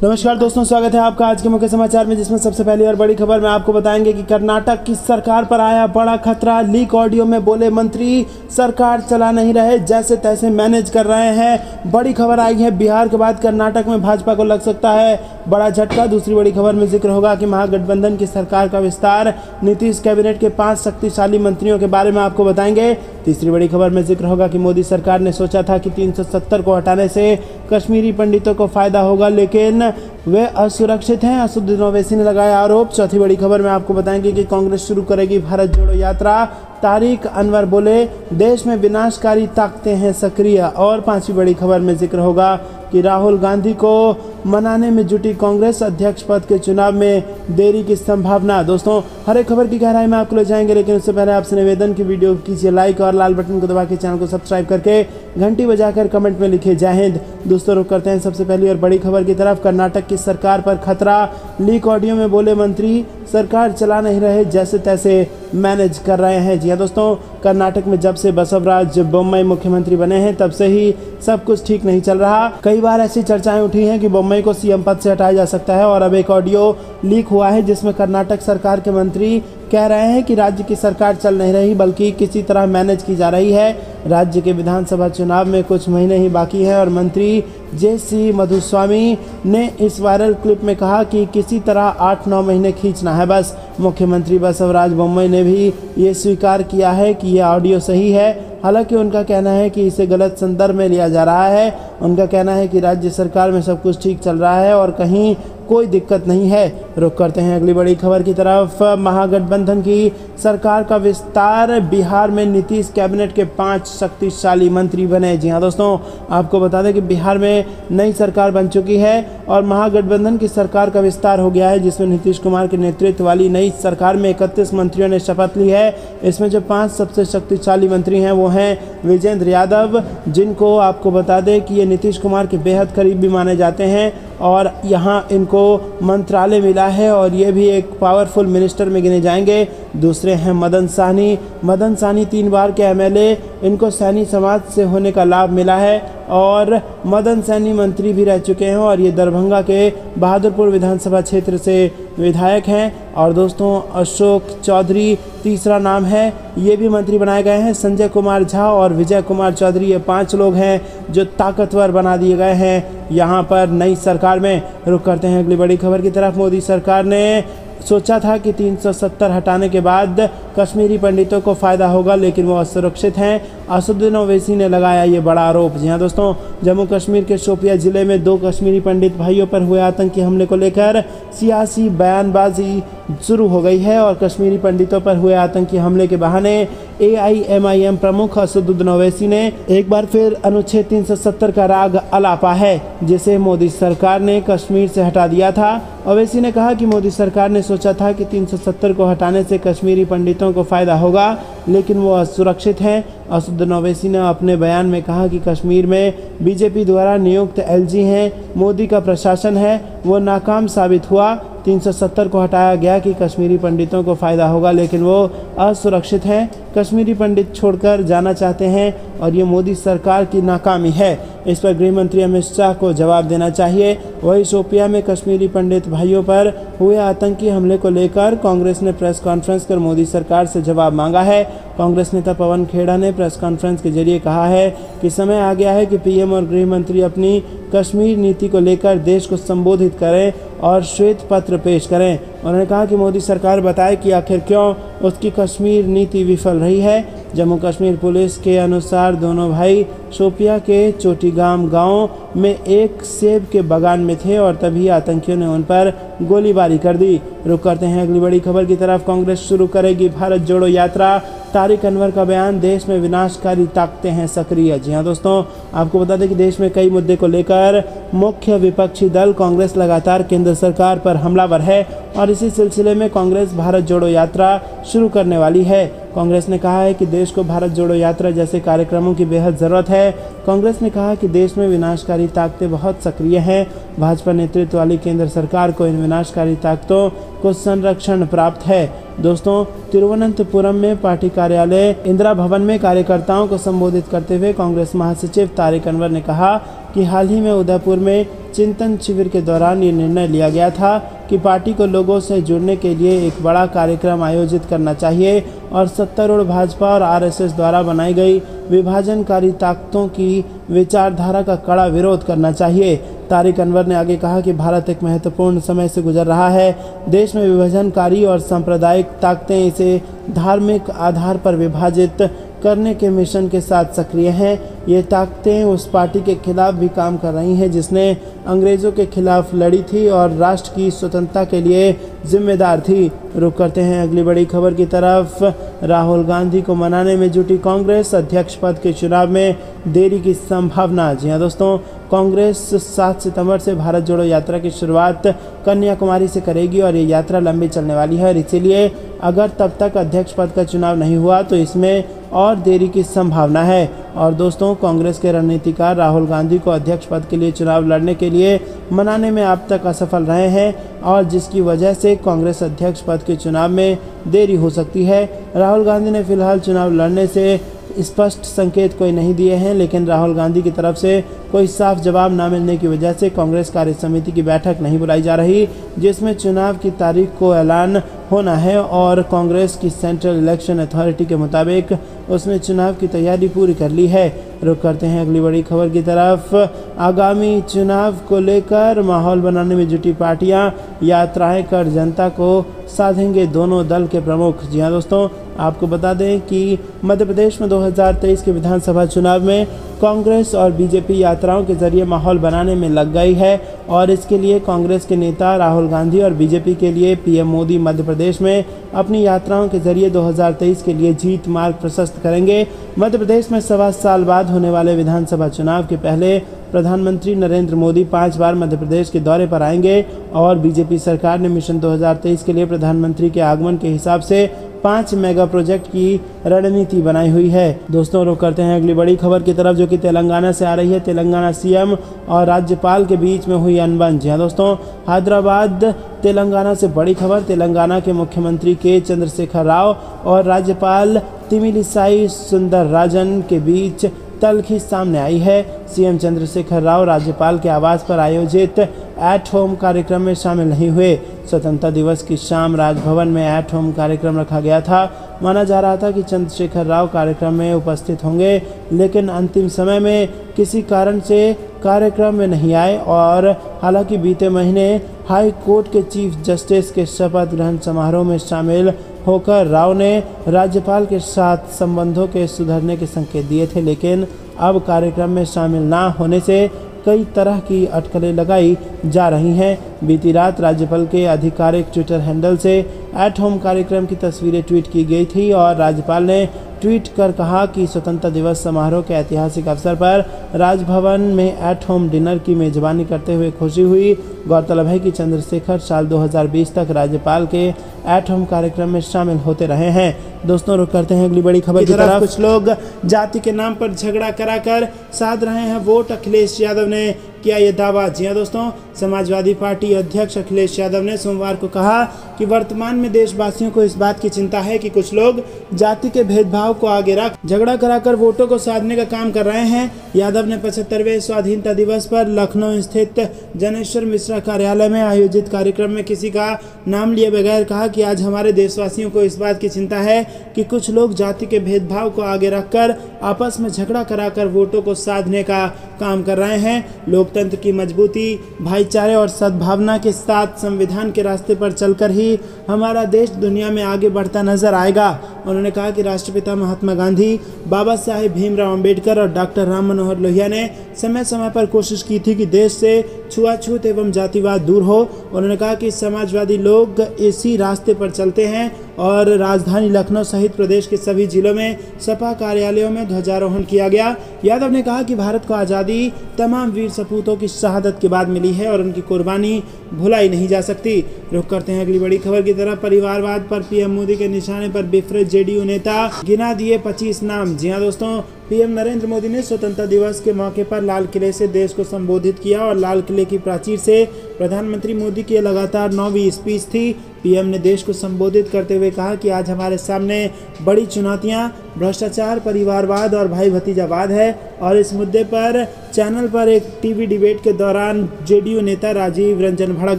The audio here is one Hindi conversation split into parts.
नमस्कार दोस्तों, स्वागत है आपका आज के मुख्य समाचार में, जिसमें सबसे पहली और बड़ी खबर में आपको बताएंगे कि कर्नाटक की सरकार पर आया बड़ा खतरा। लीक ऑडियो में बोले मंत्री सरकार चला नहीं रहे, जैसे तैसे मैनेज कर रहे हैं। बड़ी खबर आई है, बिहार के बाद कर्नाटक में भाजपा को लग सकता है बड़ा झटका। दूसरी बड़ी खबर में जिक्र होगा कि महागठबंधन की सरकार का विस्तार, नीतीश कैबिनेट के 5 शक्तिशाली मंत्रियों के बारे में आपको बताएंगे। तीसरी बड़ी खबर में जिक्र होगा कि मोदी सरकार ने सोचा था कि 370 को हटाने से कश्मीरी पंडितों को फायदा होगा, लेकिन वे असुरक्षित हैं, असदुद्दीन ओवैसी ने लगाया आरोप। चौथी बड़ी खबर में आपको बताएंगे कि कांग्रेस शुरू करेगी भारत जोड़ो यात्रा, तारिक अनवर बोले देश में विनाशकारी ताकतें हैं सक्रिय। और पांचवी बड़ी खबर में जिक्र होगा कि राहुल गांधी को मनाने में जुटी कांग्रेस, अध्यक्ष पद के चुनाव में देरी की संभावना। दोस्तों, हर एक खबर की गहराई में आपको ले जाएंगे, लेकिन उससे पहले आपसे निवेदन की वीडियो कीजिए लाइक और लाल बटन को दबा के चैनल को सब्सक्राइब करके घंटी बजाकर कमेंट में लिखिए जय हिंद। दोस्तों, रुक करते हैं सबसे पहली और बड़ी खबर की तरफ। कर्नाटक की सरकार पर खतरा, लीक ऑडियो में बोले मंत्री सरकार चला नहीं रहे, जैसे तैसे मैनेज कर रहे हैं। जी हाँ दोस्तों, कर्नाटक में जब से बसवराज बोम्मई मुख्यमंत्री बने हैं तब से ही सब कुछ ठीक नहीं चल रहा। कई बार ऐसी चर्चाएं उठी हैं कि बोम्मई को सीएम पद से हटाया जा सकता है, और अब एक ऑडियो लीक हुआ है जिसमें कर्नाटक सरकार के मंत्री कह रहे हैं कि राज्य की सरकार चल नहीं रही, बल्कि किसी तरह मैनेज की जा रही है। राज्य के विधानसभा चुनाव में कुछ महीने ही बाकी है और मंत्री जे.सी. मधुस्वामी ने इस वायरल क्लिप में कहा कि किसी तरह 8-9 महीने खींचना है बस। मुख्यमंत्री बसवराज बोम्मई ने भी ये स्वीकार किया है कि यह ऑडियो सही है, हालांकि उनका कहना है कि इसे गलत संदर्भ में लिया जा रहा है। उनका कहना है कि राज्य सरकार में सब कुछ ठीक चल रहा है और कहीं कोई दिक्कत नहीं है। रुक करते हैं अगली बड़ी खबर की तरफ। महागठबंधन की सरकार का विस्तार, बिहार में नीतीश कैबिनेट के 5 शक्तिशाली मंत्री बने। जी हाँ दोस्तों, आपको बता दें कि बिहार में नई सरकार बन चुकी है और महागठबंधन की सरकार का विस्तार हो गया है, जिसमें नीतीश कुमार के नेतृत्व वाली नई सरकार में 31 मंत्रियों ने शपथ ली है। इसमें जो 5 सबसे शक्तिशाली मंत्री हैं वो हैं विजेंद्र यादव, जिनको आपको बता दें कि ये नीतीश कुमार के बेहद करीबी माने जाते हैं और यहाँ इनको मंत्रालय मिला है और ये भी एक पावरफुल मिनिस्टर में गिने जाएंगे। दूसरे हैं मदन साहनी। मदन साहनी 3 बार के एमएलए, इनको सैनी समाज से होने का लाभ मिला है और मदन सैनी मंत्री भी रह चुके हैं और ये दरभंगा के बहादुरपुर विधानसभा क्षेत्र से विधायक हैं। और दोस्तों, अशोक चौधरी तीसरा नाम है, ये भी मंत्री बनाए गए हैं। संजय कुमार झा और विजय कुमार चौधरी, ये 5 लोग हैं जो ताकतवर बना दिए गए हैं यहाँ पर नई सरकार में। रुक करते हैं अगली बड़ी खबर की तरफ। मोदी सरकार ने सोचा था कि 370 हटाने के बाद कश्मीरी पंडितों को फायदा होगा, लेकिन वो असुरक्षित हैं, असदुद्दीन ओवैसी ने लगाया ये बड़ा आरोप। जी हाँ दोस्तों, जम्मू कश्मीर के शोपिया जिले में 2 कश्मीरी पंडित भाइयों पर हुए आतंकी हमले को लेकर सियासी बयानबाजी शुरू हो गई है और कश्मीरी पंडितों पर हुए आतंकी हमले के बहाने AIMIM प्रमुख असदुद्दीन ओवैसी ने एक बार फिर अनुच्छेद 370 का राग अलापा है, जिसे मोदी सरकार ने कश्मीर से हटा दिया था। ओवैसी ने कहा कि मोदी सरकार ने सोचा था कि 370 को हटाने से कश्मीरी पंडितों को फायदा होगा, लेकिन वो असुरक्षित हैं। असदुद्दीन ओवैसी ने अपने बयान में कहा कि कश्मीर में बीजेपी द्वारा नियुक्त LG हैं, मोदी का प्रशासन है, वो नाकाम साबित हुआ। 370 को हटाया गया कि कश्मीरी पंडितों को फायदा होगा, लेकिन वो असुरक्षित हैं, कश्मीरी पंडित छोड़कर जाना चाहते हैं और ये मोदी सरकार की नाकामी है। इस पर गृह मंत्री अमित शाह को जवाब देना चाहिए। वही शोपिया में कश्मीरी पंडित भाइयों पर हुए आतंकी हमले को लेकर कांग्रेस ने प्रेस कॉन्फ्रेंस कर मोदी सरकार से जवाब मांगा है। कांग्रेस नेता पवन खेड़ा ने प्रेस कॉन्फ्रेंस के जरिए कहा है कि समय आ गया है कि PM और गृह मंत्री अपनी कश्मीर नीति को लेकर देश को संबोधित करें और श्वेत पत्र पेश करें। उन्होंने कहा कि मोदी सरकार बताए कि आखिर क्यों उसकी कश्मीर नीति विफल रही है। जम्मू कश्मीर पुलिस के अनुसार दोनों भाई शोपिया के चोटीगाम गांव में एक सेब के बागान में थे और तभी आतंकियों ने उन पर गोलीबारी कर दी। रुक करते हैं अगली बड़ी खबर की तरफ। कांग्रेस शुरू करेगी भारत जोड़ो यात्रा, तारिक अनवर का बयान, देश में विनाशकारी ताकतें हैं सक्रिय। जी हाँ दोस्तों, आपको बता दें कि देश में कई मुद्दे को लेकर मुख्य विपक्षी दल कांग्रेस लगातार केंद्र सरकार पर हमलावर है और इसी सिलसिले में कांग्रेस भारत जोड़ो यात्रा शुरू करने वाली है। कांग्रेस ने कहा है कि देश को भारत जोड़ो यात्रा जैसे कार्यक्रमों की बेहद ज़रूरत है। कांग्रेस ने कहा कि देश में विनाशकारी ताकतें बहुत सक्रिय हैं। भाजपा नेतृत्व वाली केंद्र सरकार को इन विनाशकारी ताकतों को संरक्षण प्राप्त है। दोस्तों, तिरुवनंतपुरम में पार्टी कार्यालय इंदिरा भवन में कार्यकर्ताओं को संबोधित करते हुए कांग्रेस महासचिव तारिक अनवर ने कहा कि हाल ही में उदयपुर में चिंतन शिविर के दौरान ये निर्णय लिया गया था कि पार्टी को लोगों से जुड़ने के लिए एक बड़ा कार्यक्रम आयोजित करना चाहिए और सत्तारूढ़ भाजपा और आरएसएस द्वारा बनाई गई विभाजनकारी ताकतों की विचारधारा का कड़ा विरोध करना चाहिए। तारिक अनवर ने आगे कहा कि भारत एक महत्वपूर्ण समय से गुजर रहा है। देश में विभाजनकारी और सांप्रदायिक ताकतें इसे धार्मिक आधार पर विभाजित करने के मिशन के साथ सक्रिय हैं। ये ताकतें उस पार्टी के खिलाफ भी काम कर रही हैं जिसने अंग्रेज़ों के खिलाफ लड़ी थी और राष्ट्र की स्वतंत्रता के लिए जिम्मेदार थी। रुक करते हैं अगली बड़ी खबर की तरफ। राहुल गांधी को मनाने में जुटी कांग्रेस, अध्यक्ष पद के चुनाव में देरी की संभावना। जी हाँ दोस्तों, कांग्रेस 7 सितंबर से भारत जोड़ो यात्रा की शुरुआत कन्याकुमारी से करेगी और ये यात्रा लंबी चलने वाली है और इसीलिए अगर तब तक अध्यक्ष पद का चुनाव नहीं हुआ तो इसमें और देरी की संभावना है। और दोस्तों, कांग्रेस के रणनीतिकार राहुल गांधी को अध्यक्ष पद के लिए चुनाव लड़ने के लिए मनाने में अब तक असफल रहे हैं और जिसकी वजह से कांग्रेस अध्यक्ष पद के चुनाव में देरी हो सकती है। राहुल गांधी ने फिलहाल चुनाव लड़ने से स्पष्ट संकेत कोई नहीं दिए हैं, लेकिन राहुल गांधी की तरफ से कोई साफ जवाब न मिलने की वजह से कांग्रेस कार्य समिति की बैठक नहीं बुलाई जा रही जिसमें चुनाव की तारीख को ऐलान होना है और कांग्रेस की सेंट्रल इलेक्शन अथॉरिटी के मुताबिक उसने चुनाव की तैयारी पूरी कर ली है। रुक करते हैं अगली बड़ी खबर की तरफ। आगामी चुनाव को लेकर माहौल बनाने में जुटी पार्टियां यात्राएं कर जनता को साधेंगे दोनों दल के प्रमुख। जी हाँ दोस्तों, आपको बता दें कि मध्य प्रदेश में 2023 के विधानसभा चुनाव में कांग्रेस और बीजेपी यात्राओं के जरिए माहौल बनाने में लग गई है और इसके लिए कांग्रेस के नेता राहुल गांधी और बीजेपी के लिए पीएम मोदी मध्य प्रदेश में अपनी यात्राओं के जरिए 2023 के लिए जीत मार्ग प्रशस्त करेंगे। मध्य प्रदेश में 7 साल बाद होने वाले विधानसभा चुनाव के पहले प्रधानमंत्री नरेंद्र मोदी 5 बार मध्य प्रदेश के दौरे पर आएंगे और बीजेपी सरकार ने मिशन 2023 के लिए प्रधानमंत्री के आगमन के हिसाब से 5 मेगा प्रोजेक्ट की रणनीति बनाई हुई है। दोस्तों, रुक करते हैं अगली बड़ी खबर की तरफ जो कि तेलंगाना से आ रही है। तेलंगाना सीएम और राज्यपाल के बीच में हुई अनबन। जी हाँ दोस्तों, हैदराबाद तेलंगाना से बड़ी खबर। तेलंगाना के मुख्यमंत्री के चंद्रशेखर राव और राज्यपाल तमिलिसाई सुंदरराजन के बीच तल्खी सामने आई है। सीएम चंद्रशेखर राव राज्यपाल के आवास पर आयोजित एट होम कार्यक्रम में शामिल नहीं हुए। स्वतंत्रता दिवस की शाम राजभवन में एट होम कार्यक्रम रखा गया था। माना जा रहा था कि चंद्रशेखर राव कार्यक्रम में उपस्थित होंगे, लेकिन अंतिम समय में किसी कारण से कार्यक्रम में नहीं आए और हालांकि बीते महीने हाई कोर्ट के चीफ जस्टिस के शपथ ग्रहण समारोह में शामिल होकर राव ने राज्यपाल के साथ संबंधों के सुधरने के संकेत दिए थे, लेकिन अब कार्यक्रम में शामिल ना होने से कई तरह की अटकलें लगाई जा रही हैं। बीती रात राज्यपाल के आधिकारिक ट्विटर हैंडल से एट होम कार्यक्रम की तस्वीरें ट्वीट की गई थी और राज्यपाल ने ट्वीट कर कहा कि स्वतंत्रता दिवस समारोह के ऐतिहासिक अवसर पर राजभवन में एट होम डिनर की मेजबानी करते हुए खुशी हुई। गौरतलब है कि चंद्रशेखर साल 2020 तक राज्यपाल के एट होम कार्यक्रम में शामिल होते रहे हैं। दोस्तों, रुक करते हैं अगली बड़ी खबर की तरफ। कुछ लोग जाति के नाम पर झगड़ा कराकर साध रहे हैं वोट। अखिलेश यादव ने किया ये दावा। जी हाँ दोस्तों, समाजवादी पार्टी अध्यक्ष अखिलेश यादव ने सोमवार को कहा कि वर्तमान में देशवासियों को इस बात की चिंता है कि कुछ लोग जाति के भेदभाव को आगे रख झगड़ा कराकर वोटों को साधने का काम कर रहे हैं। यादव ने 75वें स्वाधीनता दिवस पर लखनऊ स्थित जनेश्वर मिश्रा कार्यालय में आयोजित कार्यक्रम में किसी का नाम लिए बगैर कहा कि आज हमारे देशवासियों को इस बात की चिंता है कि कुछ लोग जाति के भेदभाव को आगे रखकर आपस में झगड़ा कराकर वोटों को साधने का काम कर रहे हैं। लोकतंत्र की मजबूती, भाईचारे और सद्भावना के साथ संविधान के रास्ते पर चलकर ही हमारा देश दुनिया में आगे बढ़ता नजर आएगा। उन्होंने कहा कि राष्ट्रपिता महात्मा गांधी, बाबा साहेब भीमराव अंबेडकर और डॉक्टर राम मनोहर लोहिया ने समय समय पर कोशिश की थी कि देश से छुआछूत एवं जातिवाद दूर हो। उन्होंने कहा कि समाजवादी लोग इसी रास्ते पर चलते हैं और राजधानी लखनऊ सहित प्रदेश के सभी जिलों में सपा कार्यालयों में ध्वजारोहण किया गया। यादव ने कहा कि भारत को आज़ादी तमाम वीर सपूतों की शहादत के बाद मिली है और उनकी कुर्बानी भुलाई नहीं जा सकती। रुक करते हैं अगली बड़ी खबर की तरफ। परिवारवाद पर पीएम मोदी के निशाने पर बिफरे जेडीयू नेता गिना दिए 25 नाम। जी हाँ दोस्तों, पीएम नरेंद्र मोदी ने स्वतंत्रता दिवस के मौके पर लाल किले से देश को संबोधित किया और लाल किले की प्राचीर से प्रधानमंत्री मोदी की लगातार 9वीं स्पीच थी। पीएम ने देश को संबोधित करते हुए कहा कि आज हमारे सामने बड़ी चुनौतियां भ्रष्टाचार, परिवारवाद और भाई भतीजावाद है। और इस मुद्दे पर चैनल पर एक टीवी डिबेट के दौरान जेडीयू नेता राजीव रंजन भड़क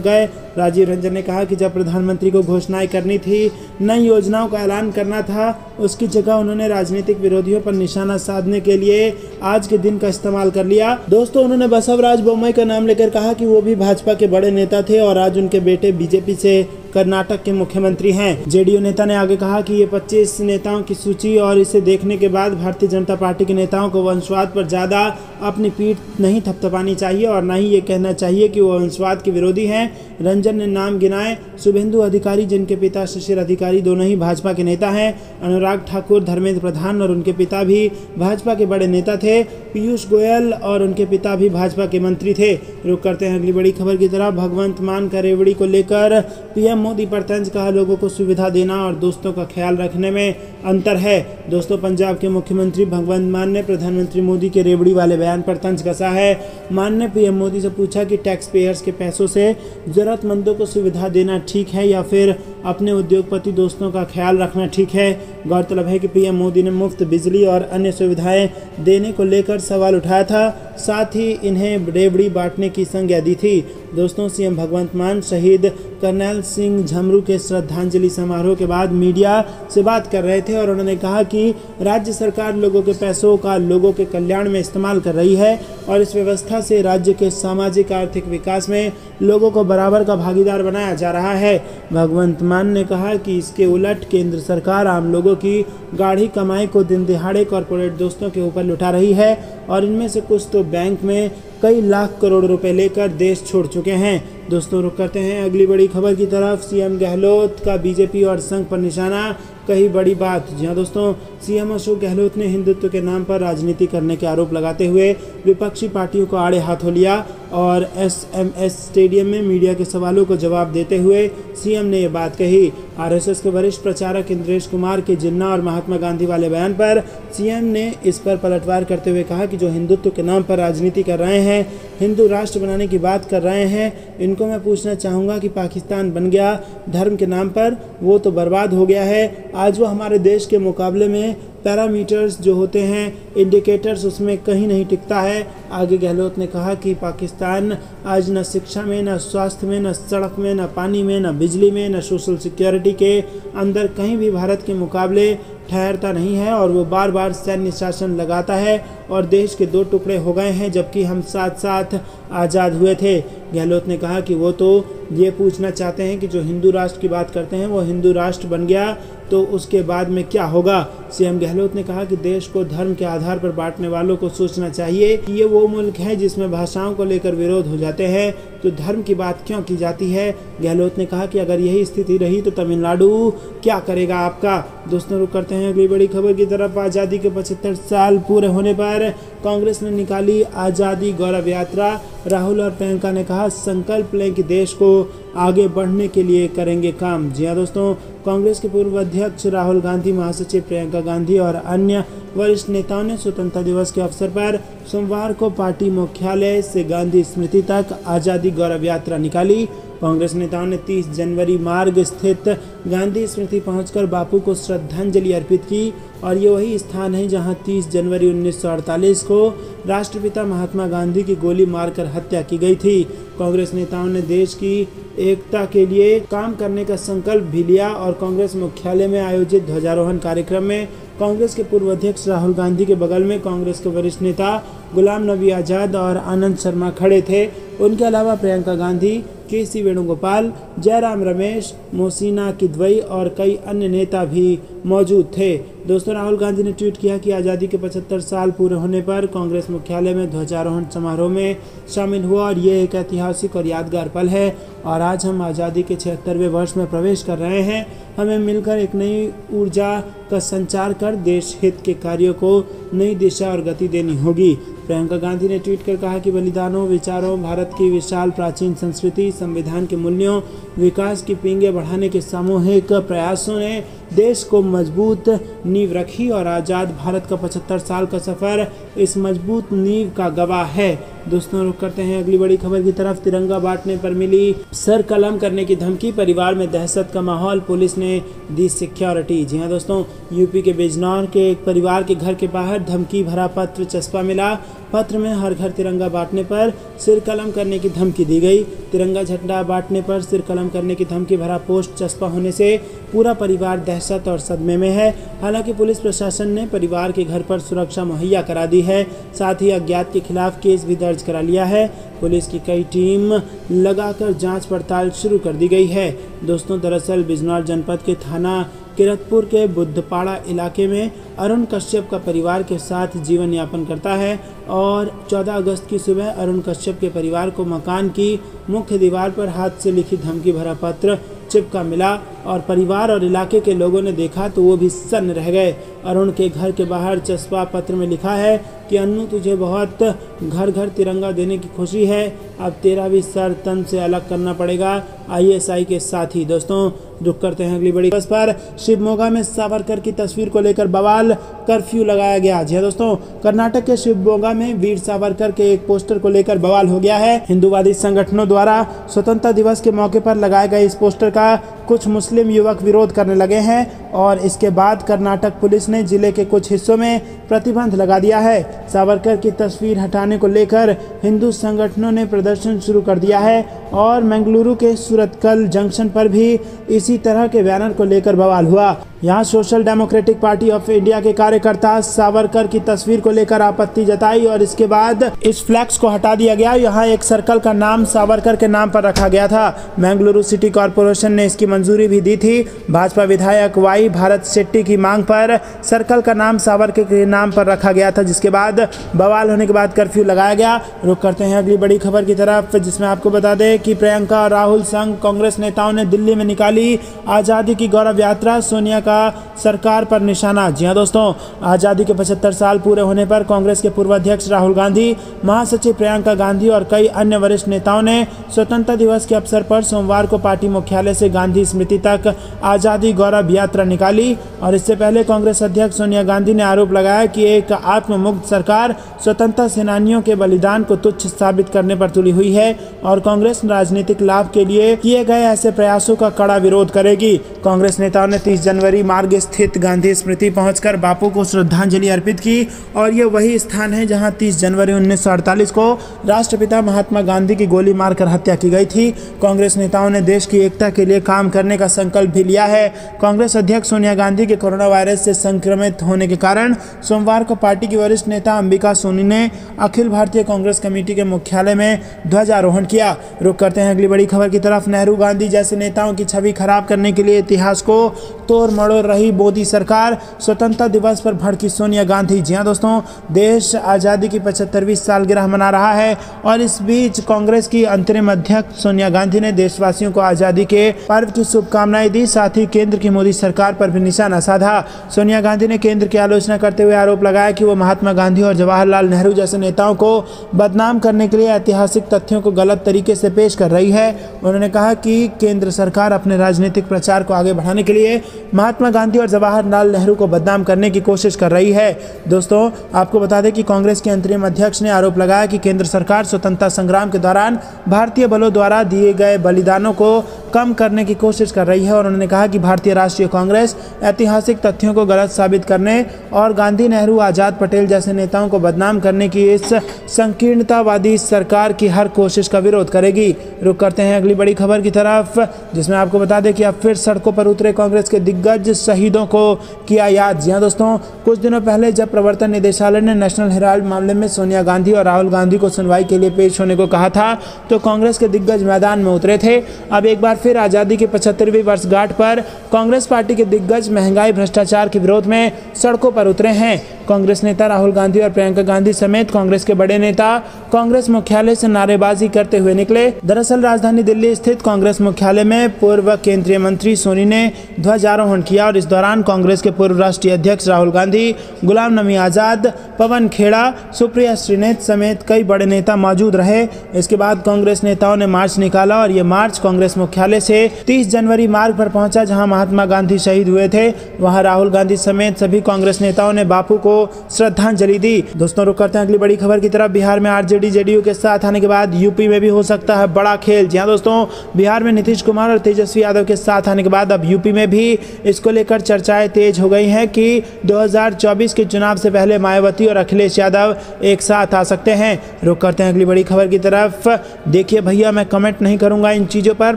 गए। राजीव रंजन ने कहा कि जब प्रधानमंत्री को घोषणाएं करनी थी, नई योजनाओं का ऐलान करना था, उसकी जगह उन्होंने राजनीतिक विरोधियों पर निशाना साधने के लिए आज के दिन का इस्तेमाल कर लिया। दोस्तों, उन्होंने बसवराज बोम्मई का नाम लेकर कहा कि वो भी भाजपा के बड़े नेता थे और आज उनके बेटे बीजेपी से कर्नाटक के मुख्यमंत्री हैं। जेडीयू नेता ने आगे कहा कि ये 25 नेताओं की सूची और इसे देखने के बाद भारतीय जनता पार्टी के नेताओं को वंशवाद पर ज़्यादा अपनी पीठ नहीं थपथपानी चाहिए और न ही ये कहना चाहिए कि वो वंशवाद के विरोधी हैं। रंजन ने नाम गिनाए शुभेंदु अधिकारी, जिनके पिता शिशिर अधिकारी दोनों ही भाजपा के नेता हैं, अनुराग ठाकुर, धर्मेंद्र प्रधान और उनके पिता भी भाजपा के बड़े नेता थे, पीयूष गोयल और उनके पिता भी भाजपा के मंत्री थे। रुक करते हैं अगली बड़ी खबर की तरफ। भगवंत मान का रेवड़ी को लेकर पीएम मोदी पर तंज कहा, लोगों को सुविधा देना और दोस्तों का ख्याल रखने में अंतर है। दोस्तों, पंजाब के मुख्यमंत्री भगवंत मान ने प्रधानमंत्री मोदी के रेवड़ी वाले बयान पर तंज कसा है। मान ने पीएम मोदी से पूछा कि टैक्स पेयर्स के पैसों से जरूरतमंदों को सुविधा देना ठीक है या फिर अपने उद्योगपति दोस्तों का ख्याल रखना ठीक है। गौरतलब है कि पीएम मोदी ने मुफ्त बिजली और अन्य सुविधाएं देने को लेकर सवाल उठाया था, साथ ही इन्हें रेवड़ी बांटने की संज्ञा दी थी। दोस्तों, सीएम भगवंत मान शहीद कर्नैल सिंह झमरू के श्रद्धांजलि समारोह के बाद मीडिया से बात कर रहे थे और उन्होंने कहा कि राज्य सरकार लोगों के पैसों का लोगों के कल्याण में इस्तेमाल कर रही है और इस व्यवस्था से राज्य के सामाजिक आर्थिक विकास में लोगों को बराबर का भागीदार बनाया जा रहा है। भगवंत मान ने कहा कि इसके उलट केंद्र सरकार आम लोगों की गाढ़ी कमाई को दिन दिहाड़े कॉरपोरेट दोस्तों के ऊपर लुटा रही है और इनमें से कुछ तो बैंक में कई लाख करोड़ रुपए लेकर देश छोड़ चुके हैं। दोस्तों, रुक करते हैं अगली बड़ी खबर की तरफ। सीएम गहलोत का बीजेपी और संघ पर निशाना, कही बड़ी बात। जी हाँ दोस्तों, सीएम अशोक गहलोत ने हिंदुत्व के नाम पर राजनीति करने के आरोप लगाते हुए विपक्षी पार्टियों को आड़े हाथों लिया और एसएमएस स्टेडियम में मीडिया के सवालों को जवाब देते हुए सीएम ने ये बात कही। आरएसएस के वरिष्ठ प्रचारक इंद्रेश कुमार के जिन्ना और महात्मा गांधी वाले बयान पर सीएम ने इस पर पलटवार करते हुए कहा कि जो हिंदुत्व के नाम पर राजनीति कर रहे हैं, हिंदू राष्ट्र बनाने की बात कर रहे हैं, इनको मैं पूछना चाहूँगा कि पाकिस्तान बन गया धर्म के नाम पर, वो तो बर्बाद हो गया है। आज वो हमारे देश के मुकाबले में पैरामीटर्स जो होते हैं, इंडिकेटर्स, उसमें कहीं नहीं टिकता है। आगे गहलोत ने कहा कि पाकिस्तान आज न शिक्षा में, न स्वास्थ्य में, न सड़क में, न पानी में, न बिजली में, न सोशल सिक्योरिटी के अंदर कहीं भी भारत के मुकाबले ठहरता नहीं है और वो बार बार सैन्य शासन लगाता है और देश के दो टुकड़े हो गए हैं जबकि हम साथ साथ आज़ाद हुए थे। गहलोत ने कहा कि वो तो ये पूछना चाहते हैं कि जो हिंदू राष्ट्र की बात करते हैं वो हिंदू राष्ट्र बन गया तो उसके बाद में क्या होगा। सीएम गहलोत ने कहा कि देश को धर्म के आधार पर बांटने वालों को सोचना चाहिए कि ये वो मुल्क है जिसमें भाषाओं को लेकर विरोध हो जाते हैं, तो धर्म की बात क्यों की जाती है। गहलोत ने कहा कि अगर यही स्थिति रही तो तमिलनाडु क्या करेगा आपका। दोस्तों, रुक करते हैं अगली बड़ी खबर की तरफ। आज़ादी के 75 साल पूरे होने पर कांग्रेस ने निकाली आज़ादी गौरव यात्रा। राहुल और प्रियंका ने कहा, संकल्प लें कि देश को आगे बढ़ने के लिए करेंगे काम। जी हाँ दोस्तों, कांग्रेस के पूर्व अध्यक्ष राहुल गांधी, महासचिव प्रियंका गांधी और अन्य वरिष्ठ नेताओं ने स्वतंत्रता दिवस के अवसर पर सोमवार को पार्टी मुख्यालय से गांधी स्मृति तक आज़ादी गौरव यात्रा निकाली। कांग्रेस नेताओं ने 30 जनवरी मार्ग स्थित गांधी स्मृति पहुंचकर बापू को श्रद्धांजलि अर्पित की और ये वही स्थान है जहां 30 जनवरी 1948 को राष्ट्रपिता महात्मा गांधी की गोली मारकर हत्या की गई थी। कांग्रेस नेताओं ने देश की एकता के लिए काम करने का संकल्प भी लिया और कांग्रेस मुख्यालय में आयोजित ध्वजारोहण कार्यक्रम में कांग्रेस के पूर्व अध्यक्ष राहुल गांधी के बगल में कांग्रेस के वरिष्ठ नेता गुलाम नबी आज़ाद और आनंद शर्मा खड़े थे। उनके अलावा प्रियंका गांधी, के.सी. वेणुगोपाल, जयराम रमेश, मोहसिना किदवई और कई अन्य नेता भी मौजूद थे। दोस्तों, राहुल गांधी ने ट्वीट किया कि आज़ादी के 75 साल पूरे होने पर कांग्रेस मुख्यालय में ध्वजारोहण समारोह में शामिल हुआ और ये एक ऐतिहासिक और यादगार पल है और आज हम आज़ादी के 76वें वर्ष में प्रवेश कर रहे हैं। हमें मिलकर एक नई ऊर्जा का संचार कर देश हित के कार्यों को नई दिशा और गति देनी होगी। प्रियंका गांधी ने ट्वीट कर कहा कि बलिदानों, विचारों, भारत की विशाल प्राचीन संस्कृति, संविधान के मूल्यों, विकास की पींगे बढ़ाने के सामूहिक प्रयासों ने देश को मजबूत नींव रखी और आज़ाद भारत का 75 साल का सफ़र इस मजबूत नींव का गवाह है। दोस्तों, रुक करते हैं अगली बड़ी खबर की तरफ। तिरंगा बांटने पर मिली सर कलम करने की धमकी, परिवार में दहशत का माहौल, पुलिस ने दी सिक्योरिटी। जी हाँ दोस्तों, यूपी के बिजनौर के एक परिवार के घर के बाहर धमकी भरा पत्र चस्पा मिला। पत्र में हर घर तिरंगा बांटने पर सिर कलम करने की धमकी दी गई। तिरंगा झंडा बांटने पर सिर कलम करने की धमकी भरा पोस्ट चस्पा होने से पूरा परिवार दहशत और सदमे में है। हालांकि पुलिस प्रशासन ने परिवार के घर पर सुरक्षा मुहैया करा दी है, साथ ही अज्ञात के खिलाफ केस भी दर्ज करा लिया है। पुलिस की कई टीम लगाकर जांच पड़ताल शुरू कर दी गई है। दोस्तों, दरअसल बिजनौर जनपद के थाना किरतपुर के बुद्धपाड़ा इलाके में अरुण कश्यप का परिवार के साथ जीवन यापन करता है और 14 अगस्त की सुबह अरुण कश्यप के परिवार को मकान की मुख्य दीवार पर हाथ से लिखी धमकी भरा पत्र चिपका मिला और परिवार और इलाके के लोगों ने देखा तो वो भी सन्न रह गए। अरुण के घर के बाहर चस्पा पत्र में लिखा है कि अन्नू, तुझे बहुत घर घर तिरंगा देने की खुशी है, अब तेरा भी सर तन से अलग करना पड़ेगा ISI के साथ ही। दोस्तों, रुक करते हैं अगली बड़ी खबर पर। शिवमोगा में सावरकर की तस्वीर को लेकर बवाल, कर्फ्यू लगाया गया। जी दोस्तों, कर्नाटक के शिवमोगा में वीर सावरकर के एक पोस्टर को लेकर बवाल हो गया है। हिंदूवादी संगठनों द्वारा स्वतंत्रता दिवस के मौके पर लगाए गए इस पोस्टर का कुछ मुस्लिम युवक विरोध करने लगे हैं और इसके बाद कर्नाटक पुलिस ने जिले के कुछ हिस्सों में प्रतिबंध लगा दिया है। सावरकर की तस्वीर हटाने को लेकर हिंदू संगठनों ने प्रदर्शन शुरू कर दिया है और मंगलुरु के सूरतकल जंक्शन पर भी इसी तरह के बैनर को लेकर बवाल हुआ। यहाँ social democratic party of India के कार्यकर्ता सावरकर की तस्वीर को लेकर आपत्ति जताई और इसके बाद इस फ्लैक्स को हटा दिया गया। यहाँ एक सर्कल का नाम सावरकर के नाम पर रखा गया था। मंगलुरु सिटी कॉरपोरेशन ने इसकी मंजूरी भी दी थी। भाजपा विधायक वाई भारत शेट्टी की मांग पर सर्कल का नाम सावरकर के नाम पर रखा गया था, जिसके बाद बवाल होने के बाद कर्फ्यू लगाया गया। रुक करते हैं अगली बड़ी खबर की तरफ, जिसमें आपको बता दें कि प्रियंका और राहुल संग कांग्रेस नेताओं ने दिल्ली में निकाली आज़ादी की गौरव यात्रा, सोनिया का सरकार पर निशाना। जी हां दोस्तों, आज़ादी के 75 साल पूरे होने पर कांग्रेस के पूर्व अध्यक्ष राहुल गांधी, महासचिव प्रियंका गांधी और कई अन्य वरिष्ठ नेताओं ने स्वतंत्रता दिवस के अवसर पर सोमवार को पार्टी मुख्यालय से गांधी स्मृति तक आज़ादी गौरव यात्रा निकाली। और इससे पहले कांग्रेस अध्यक्ष सोनिया गांधी ने आरोप लगाया कि एक आत्ममुक्त सरकार स्वतंत्रता सेनानियों के बलिदान को तुच्छ साबित करने पर तुली हुई है और कांग्रेस राजनीतिक लाभ के लिए किए गए ऐसे प्रयासों का कड़ा विरोध करेगी। कांग्रेस नेताओं ने 30 जनवरी मार्ग स्थित गांधी स्मृति पहुंचकर बापू को श्रद्धांजलि अर्पित की और ये वही स्थान है जहां 30 जनवरी 1948 को राष्ट्रपिता महात्मा गांधी की गोली मारकर हत्या की गई थी। कांग्रेस नेताओं ने देश की एकता के लिए काम करने का संकल्प भी लिया है। कांग्रेस अध्यक्ष सोनिया गांधी के कोरोना वायरस से संक्रमित होने के कारण सोमवार को पार्टी की वरिष्ठ नेता अंबिका सोनी ने अखिल भारतीय कांग्रेस कमेटी के मुख्यालय में ध्वजारोहण किया। रुक करते हैं अगली बड़ी खबर की तरफ। नेहरू गांधी जैसे नेताओं की छवि खराब करने के लिए इतिहास को तोड़ मड़ोड़ रही मोदी सरकार, स्वतंत्रता दिवस पर भड़की सोनिया गांधी। जी हां दोस्तों, देश आज़ादी की 75वीं सालगिरह मना रहा है और इस बीच कांग्रेस की अंतरिम अध्यक्ष सोनिया गांधी ने देशवासियों को आज़ादी के पर्व की शुभकामनाएं दी, साथ ही केंद्र की मोदी सरकार पर भी निशाना साधा। सोनिया गांधी ने केंद्र की आलोचना करते हुए आरोप लगाया कि वो महात्मा गांधी और जवाहरलाल नेहरू जैसे नेताओं को बदनाम करने के लिए ऐतिहासिक तथ्यों को गलत तरीके से पेश कर रही है। उन्होंने कहा कि केंद्र सरकार अपने राजनीतिक प्रचार को आगे बढ़ाने के लिए महात्मा गांधी और जवाहरलाल नेहरू को बदनाम करने की कोशिश कर रही है। दोस्तों, आपको बता दें कि कांग्रेस के अंतरिम अध्यक्ष ने आरोप लगाया कि केंद्र सरकार स्वतंत्रता संग्राम के दौरान भारतीय बलों द्वारा दिए गए बलिदानों को कम करने की कोशिश कर रही है और उन्होंने कहा कि भारतीय राष्ट्रीय कांग्रेस ऐतिहासिक तथ्यों को गलत साबित करने और गांधी, नेहरू, आजाद, पटेल जैसे नेताओं को बदनाम करने की इस संकीर्णतावादी सरकार की हर कोशिश का विरोध करेगी। रुक करते हैं अगली बड़ी खबर की तरफ, जिसमें आपको बता दें कि अब फिर सड़कों पर उतरे कांग्रेस के दिग्गज, शहीदों को किया याद। जी हां दोस्तों, कुछ दिनों पहले जब प्रवर्तन निदेशालय ने नेशनल हेराल्ड मामले में सोनिया गांधी और राहुल गांधी को सुनवाई के लिए पेश होने को कहा था तो कांग्रेस के दिग्गज मैदान में उतरे थे। अब एक बार फिर आज़ादी की 75वीं वर्षगांठ पर कांग्रेस पार्टी के दिग्गज महंगाई, भ्रष्टाचार के विरोध में सड़कों पर उतरे हैं। कांग्रेस नेता राहुल गांधी और प्रियंका गांधी समेत कांग्रेस के बड़े नेता कांग्रेस मुख्यालय से नारेबाजी करते हुए निकले। दरअसल राजधानी दिल्ली स्थित कांग्रेस मुख्यालय में पूर्व केंद्रीय मंत्री सोनी ने ध्वजारोहण किया और इस दौरान कांग्रेस के पूर्व राष्ट्रीय अध्यक्ष राहुल गांधी, गुलाम नबी आजाद, पवन खेड़ा, सुप्रिया श्रीनेत समेत कई बड़े नेता मौजूद रहे। इसके बाद कांग्रेस नेताओं ने मार्च निकाला और ये मार्च कांग्रेस मुख्यालय से 30 जनवरी मार्ग पर पहुंचा, जहां महात्मा गांधी शहीद हुए थे। वहां राहुल गांधी समेत सभी कांग्रेस नेताओं ने बापू को श्रद्धांजलि दी। दोस्तों रुक करते हैं अगली बड़ी खबर की तरफ। बिहार में आरजेडी जेडीयू के साथ आने के बाद यूपी में भी हो सकता है बड़ा खेल। जी हां दोस्तों, बिहार में नीतीश कुमार और तेजस्वी यादव के साथ आने के बाद अब यूपी में भी इसको लेकर चर्चाएं तेज हो गई हैं कि 2024 के चुनाव से पहले मायावती और अखिलेश यादव एक साथ आ सकते हैं। रुक करते हैं अगली बड़ी खबर की तरफ। देखिए भैया, मैं कमेंट नहीं करूंगा इन चीजों पर,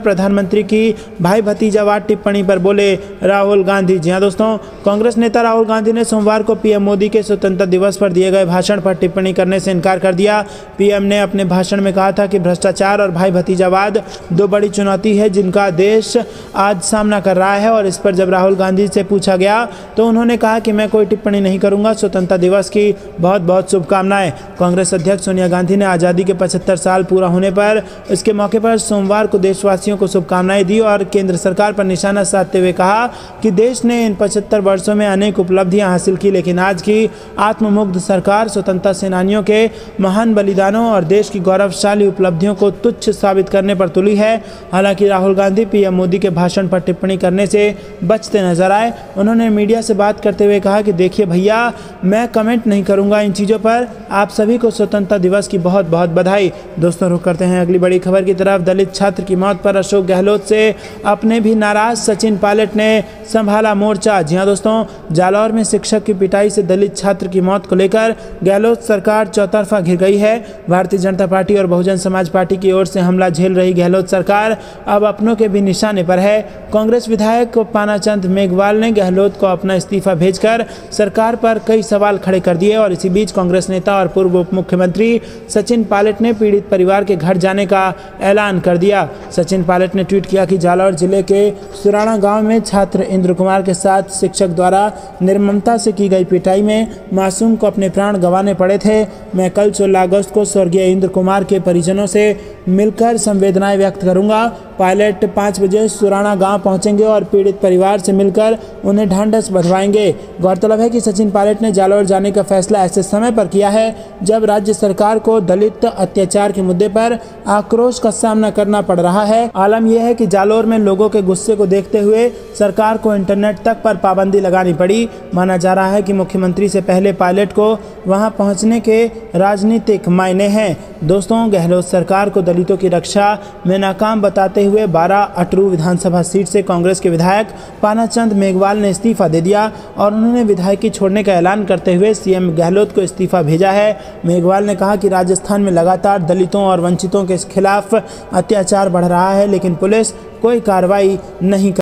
प्रधानमंत्री की भाई भतीजावाद टिप्पणी पर बोले राहुल गांधी। जी हां दोस्तों, कांग्रेस नेता राहुल गांधी ने सोमवार को पीएम मोदी के स्वतंत्रता दिवस पर दिए गए भाषण पर टिप्पणी करने से इनकार कर दिया। पीएम ने अपने भाषण में कहा था कि भ्रष्टाचार और भाई भतीजावाद दो बड़ी चुनौती है जिनका देश आज सामना कर रहा है। और इस पर जब राहुल गांधी से पूछा गया तो उन्होंने कहा कि मैं कोई टिप्पणी नहीं करूंगा। स्वतंत्रता दिवस की बहुत बहुत शुभकामनाएं। कांग्रेस अध्यक्ष सोनिया गांधी ने आज़ादी के 75 साल पूरा होने पर इसके मौके पर सोमवार को देशवासियों को शुभकामनाएं दी और केंद्र सरकार पर निशाना साधते हुए कहा कि देश ने इन 75 वर्षों में अनेक उपलब्धियां हासिल की, लेकिन आज की आत्ममुग्ध सरकार स्वतंत्रता सेनानियों के महान बलिदानों और देश की गौरवशाली उपलब्धियों को तुच्छ साबित करने पर तुली है। हालांकि राहुल गांधी पीएम मोदी के भाषण पर टिप्पणी करने से बचते नजर आए। उन्होंने मीडिया से बात करते हुए कहा कि देखिए भैया, मैं कमेंट नहीं करूंगा इन चीज़ों पर। आप सभी को स्वतंत्रता दिवस की बहुत बहुत बधाई। दोस्तों रुक करते हैं अगली बड़ी खबर की तरफ। दलित छात्र की मौत पर अशोक गहलोत से अपने भी नाराज सचिन पायलट ने संभाला मोर्चा। जी हां दोस्तों, जालौर में शिक्षक की पिटाई से दलित छात्र की मौत को लेकर गहलोत सरकार चौतरफा घिर गई है। भारतीय जनता पार्टी और बहुजन समाज पार्टी की ओर से हमला झेल रही गहलोत सरकार अब अपनों के भी निशाने पर है। कांग्रेस विधायक पानाचंद मेघवाल ने गहलोत को अपना इस्तीफा भेजकर सरकार पर कई सवाल खड़े कर दिए और इसी बीच कांग्रेस नेता और पूर्व उप मुख्यमंत्री सचिन पायलट ने पीड़ित परिवार के घर जाने का ऐलान कर दिया। सचिन पायलट ने ट्वीट किया कि जालौर जिले के सुराणा गांव में छात्र इंद्र कुमार के साथ शिक्षक द्वारा निर्ममता से की गई पिटाई में मासूम को अपने प्राण गंवाने पड़े थे। मैं कल 16 अगस्त को स्वर्गीय इंद्र कुमार के परिजनों से मिलकर संवेदनाएं व्यक्त करूंगा। पायलट 5 बजे सुराणा गांव पहुंचेंगे और पीड़ित परिवार से मिलकर उन्हें ढांढस बंधवाएंगे। गौरतलब है कि सचिन पायलट ने जालौर जाने का फैसला ऐसे समय पर किया है जब राज्य सरकार को दलित अत्याचार के मुद्दे पर आक्रोश का सामना करना पड़ रहा है। आलम यह है कि जालौर में लोगों के गुस्से को देखते हुए सरकार को इंटरनेट तक पर पाबंदी लगानी पड़ी। माना जा रहा है कि मुख्यमंत्री से पहले पायलट को वहां पहुंचने के राजनीतिक मायने हैं। दोस्तों, गहलोत सरकार को दलितों की रक्षा में नाकाम बताते हुए 12 अटरू विधानसभा सीट से कांग्रेस के विधायक पानाचंद मेघवाल ने इस्तीफा दे दिया और उन्होंने विधायकी छोड़ने का ऐलान करते हुए सीएम गहलोत को इस्तीफा भेजा है। मेघवाल ने कहा कि राजस्थान में लगातार दलितों और वंचितों के खिलाफ अत्याचार बढ़ रहा है, लेकिन पुलिस कोई कार्रवाई नहीं